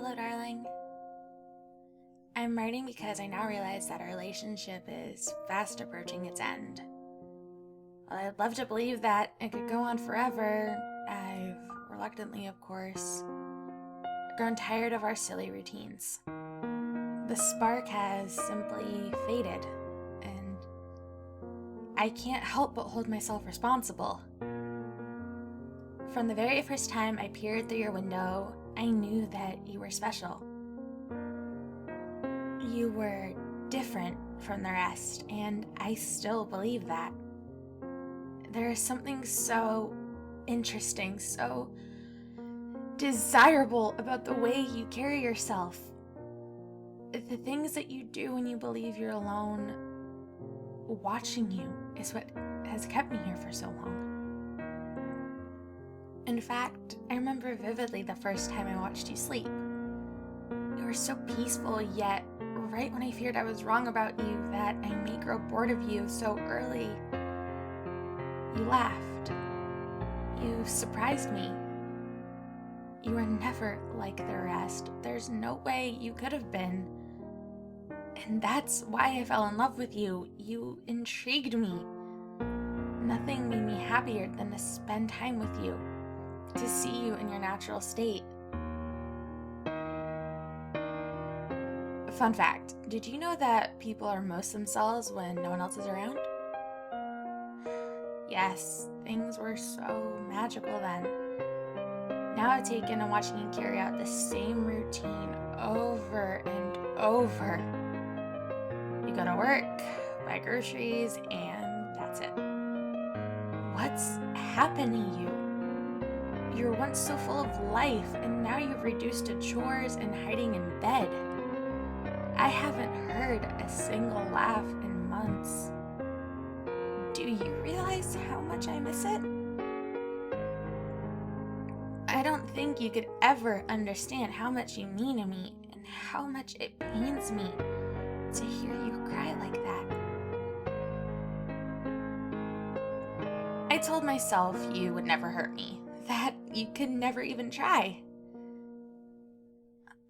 Hello, darling. I'm writing because I now realize that our relationship is fast approaching its end. While I'd love to believe that it could go on forever, I've reluctantly, of course, grown tired of our silly routines. The spark has simply faded, and I can't help but hold myself responsible. From the very first time I peered through your window, I knew that you were special. You were different from the rest, and I still believe that. There is something so interesting, so desirable about the way you carry yourself. The things that you do when you believe you're alone, watching you, is what has kept me here for so long. In fact, I remember vividly the first time I watched you sleep. You were so peaceful, yet right when I feared I was wrong about you, that I may grow bored of you so early, you laughed. You surprised me. You were never like the rest. There's no way you could have been. And that's why I fell in love with you. You intrigued me. Nothing made me happier than to spend time with you, to see you in your natural state. Fun fact, did you know that people are most themselves when no one else is around? Yes, things were so magical then. Now I've taken to watching you carry out the same routine over and over. You go to work, buy groceries, and that's it. What's happened to you? You were once so full of life, and now you've reduced to chores and hiding in bed. I haven't heard a single laugh in months. Do you realize how much I miss it? I don't think you could ever understand how much you mean to me and how much it pains me to hear you cry like that. I told myself you would never hurt me, that you could never even try.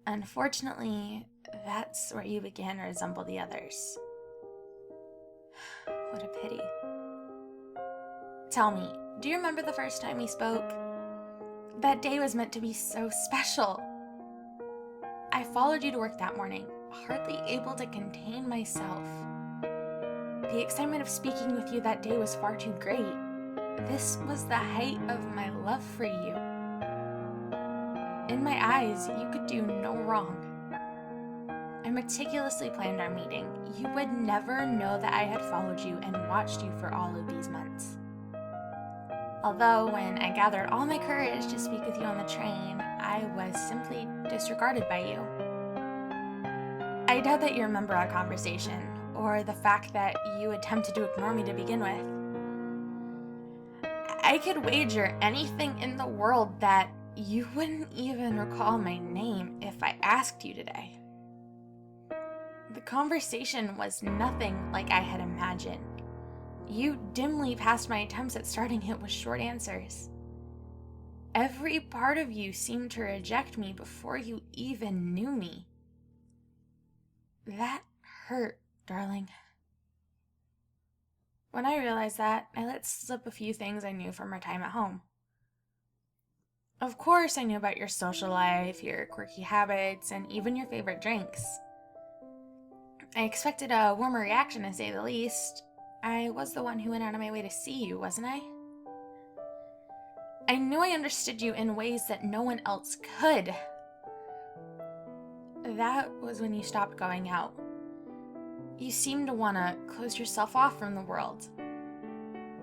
Unfortunately, that's where you began to resemble the others. What a pity. Tell me, do you remember the first time we spoke? That day was meant to be so special. I followed you to work that morning, hardly able to contain myself. The excitement of speaking with you that day was far too great. This was the height of my love for you. In my eyes, you could do no wrong. I meticulously planned our meeting. You would never know that I had followed you and watched you for all of these months. Although when I gathered all my courage to speak with you on the train, I was simply disregarded by you. I doubt that you remember our conversation, or the fact that you attempted to ignore me to begin with. I could wager anything in the world that you wouldn't even recall my name if I asked you today. The conversation was nothing like I had imagined. You dimly passed my attempts at starting it with short answers. Every part of you seemed to reject me before you even knew me. That hurt, darling. When I realized that, I let slip a few things I knew from our time at home. Of course, I knew about your social life, your quirky habits, and even your favorite drinks. I expected a warmer reaction, to say the least. I was the one who went out of my way to see you, wasn't I? I knew I understood you in ways that no one else could. That was when you stopped going out. You seemed to want to close yourself off from the world.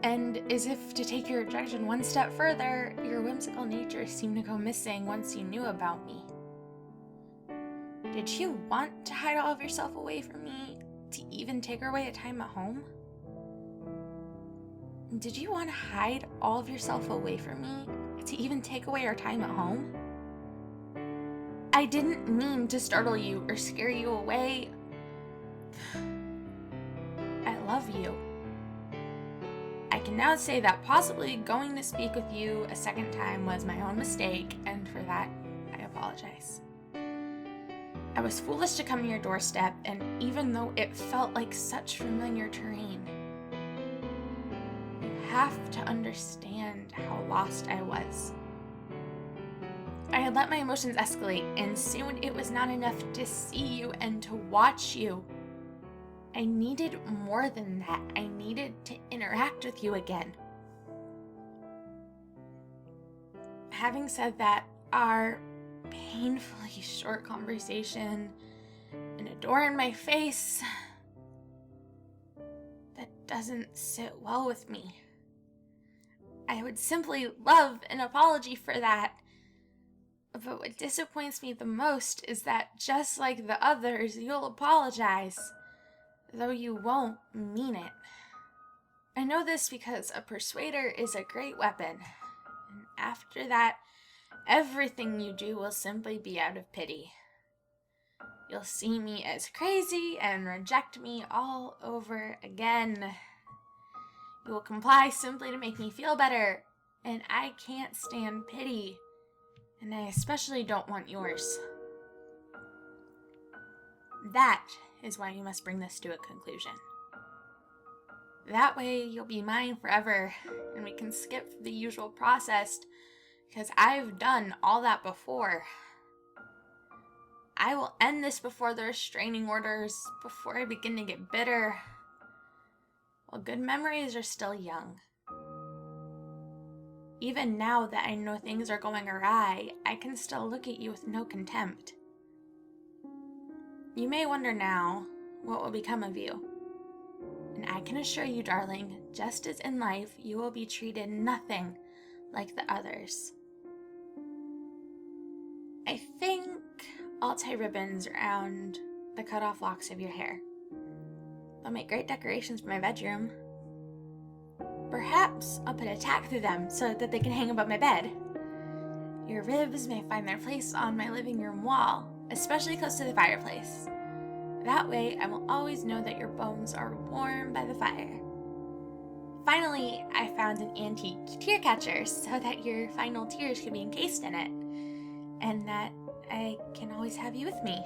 And as if to take your rejection one step further, your whimsical nature seemed to go missing once you knew about me. Did you want to hide all of yourself away from me, to even take away a time at home? Did you want to hide all of yourself away from me, to even take away our time at home? I didn't mean to startle you or scare you away. I love you. I can now say that possibly going to speak with you a second time was my own mistake, and for that, I apologize. I was foolish to come to your doorstep, and even though it felt like such familiar terrain, you have to understand how lost I was. I had let my emotions escalate, and soon it was not enough to see you and to watch you. I needed more than that. I needed to interact with you again. Having said that, our painfully short conversation and a door in my face, that doesn't sit well with me. I would simply love an apology for that. But what disappoints me the most is that just like the others, you'll apologize, though you won't mean it. I know this because a persuader is a great weapon, and after that, everything you do will simply be out of pity. You'll see me as crazy and reject me all over again. You will comply simply to make me feel better, and I can't stand pity. And I especially don't want yours. That is why you must bring this to a conclusion. That way you'll be mine forever, and we can skip the usual process, because I've done all that before. I will end this before the restraining orders, before I begin to get bitter. While good memories are still young. Even now that I know things are going awry, I can still look at you with no contempt. You may wonder now what will become of you. And I can assure you, darling, just as in life, you will be treated nothing like the others. I think I'll tie ribbons around the cut-off locks of your hair. They'll make great decorations for my bedroom. Perhaps I'll put a tack through them so that they can hang above my bed. Your ribs may find their place on my living room wall, especially close to the fireplace. That way, I will always know that your bones are warm by the fire. Finally, I found an antique tear catcher so that your final tears can be encased in it, and that I can always have you with me.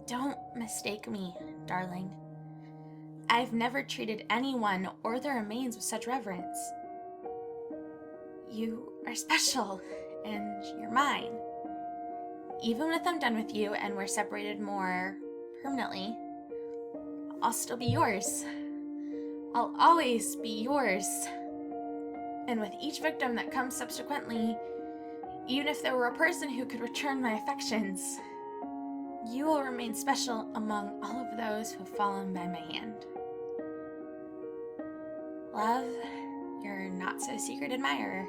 Don't mistake me, darling. I've never treated anyone or their remains with such reverence. You are special, and you're mine. Even if I'm done with you and we're separated more permanently, I'll still be yours. I'll always be yours. And with each victim that comes subsequently, even if there were a person who could return my affections, you will remain special among all of those who have fallen by my hand. Love, your not-so-secret admirer.